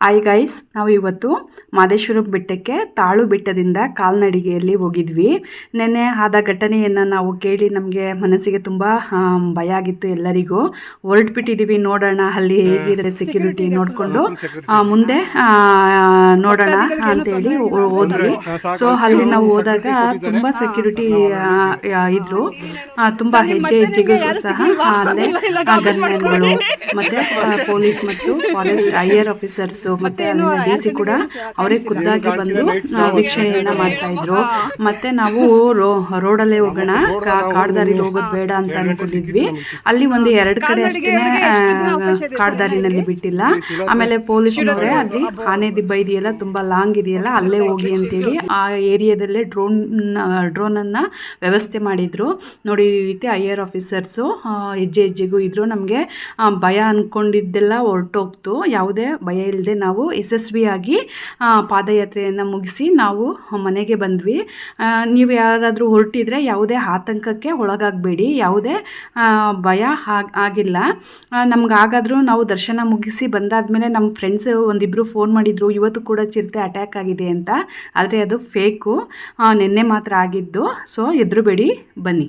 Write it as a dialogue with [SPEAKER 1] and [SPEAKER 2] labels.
[SPEAKER 1] Hi guys, ನಾವು ಇವತ್ತು ಮಾದೇಶ್ವರ ಬೆಟ್ಟಕ್ಕೆ ತಾಳು ಬೆಟ್ಟದಿಂದ ಕಾಲ್ನಡಿಗೆಯಲ್ಲಿ ಹೋಗಿದ್ವಿ. ನೆನ್ನೆ ಆದ ಘಟನೆಯನ್ನು ನಾವು ಕೇಳಿ ನಮಗೆ ಮನಸ್ಸಿಗೆ ತುಂಬ ಭಯ ಆಗಿತ್ತು. ಎಲ್ಲರಿಗೂ ಹೊರಟ್ಬಿಟ್ಟಿದ್ದೀವಿ, ನೋಡೋಣ ಅಲ್ಲಿ ಹೇಗಿದ್ರೆ ಸೆಕ್ಯೂರಿಟಿ ನೋಡಿಕೊಂಡು ಮುಂದೆ ನೋಡೋಣ ಅಂತೇಳಿ ಹೋದ್ವಿ. ಸೊ ಅಲ್ಲಿ ನಾವು ಹೋದಾಗ ತುಂಬ ಸೆಕ್ಯೂರಿಟಿ ಇದ್ರು, ತುಂಬ ಹೆಜ್ಜೆಗೂ ಸಹ ಅಲ್ಲೇ ಗನ್ಮೆನ್ಗಳು ಮತ್ತು ಪೊಲೀಸ್ ಮತ್ತು ಫಾರೆಸ್ಟ್ ಹೈಯರ್ ಆಫೀಸರ್ಸ್ ಮತ್ತೆ ಡಿಸಿ ಕೂಡ ಅವರೇ ಖುದ್ದಾಗಿ ಬಂದು ವೀಕ್ಷಣೆಯನ್ನ ಮಾಡ್ತಾ ಇದ್ರು. ಮತ್ತೆ ನಾವು ರೋಡಲ್ಲೇ ಹೋಗೋಣ, ಕಾಡ್ದಾರಿಲಿ ಹೋಗೋದು ಬೇಡ ಅಂತ ಅನ್ಕೊಂಡಿದ್ವಿ. ಅಲ್ಲಿ ಒಂದು 2 ಕಡೆ ಅಷ್ಟೇ ಕಾಡ್ದಾರಿನಲ್ಲಿ ಬಿಟ್ಟಿಲ್ಲ. ಆಮೇಲೆ ಪೊಲೀಸ್ನವರೇ ಅಲ್ಲಿ ಆನೆ ದಿಬ್ಬ ಇದೆಯಲ್ಲ, ತುಂಬಾ ಲಾಂಗ್ ಇದೆಯಲ್ಲ, ಅಲ್ಲೇ ಹೋಗಿ ಅಂತೇಳಿ ಆ ಏರಿಯಾದಲ್ಲೇ ಡ್ರೋನ್ ಅನ್ನ ವ್ಯವಸ್ಥೆ ಮಾಡಿದ್ರು. ನೋಡಿ, ಈ ರೀತಿ ಹೈಯರ್ ಆಫೀಸರ್ಸು ಹೆಜ್ಜೆಗೂ ಇದ್ರು. ನಮಗೆ ಭಯ ಅನ್ಕೊಂಡಿದ್ದೆಲ್ಲ ಹೊರಟೋಗ್ತು. ಯಾವುದೇ ಭಯ ಇಲ್ಲದೆ ನಾವು ಯಶಸ್ವಿಯಾಗಿ ಪಾದಯಾತ್ರೆಯನ್ನು ಮುಗಿಸಿ ನಾವು ಮನೆಗೆ ಬಂದ್ವಿ. ನೀವು ಯಾರಾದರೂ ಹೊರಟಿದ್ರೆ ಯಾವುದೇ ಆತಂಕಕ್ಕೆ ಒಳಗಾಗಬೇಡಿ, ಯಾವುದೇ ಭಯ ಆಗಿಲ್ಲ. ನಮಗಾಗಾದರೂ ನಾವು ದರ್ಶನ ಮುಗಿಸಿ ಬಂದಾದಮೇಲೆ ನಮ್ಮ ಫ್ರೆಂಡ್ಸ್ ಒಂದಿಬ್ಬರು ಫೋನ್ ಮಾಡಿದರು, ಇವತ್ತು ಕೂಡ ಚಿರತೆ ಅಟ್ಯಾಕ್ ಆಗಿದೆ ಅಂತ. ಆದರೆ ಅದು ಫೇಕು, ನಿನ್ನೆ ಮಾತ್ರ ಆಗಿದ್ದು. ಸೊ ಹೆದರಬೇಡಿ, ಬನ್ನಿ.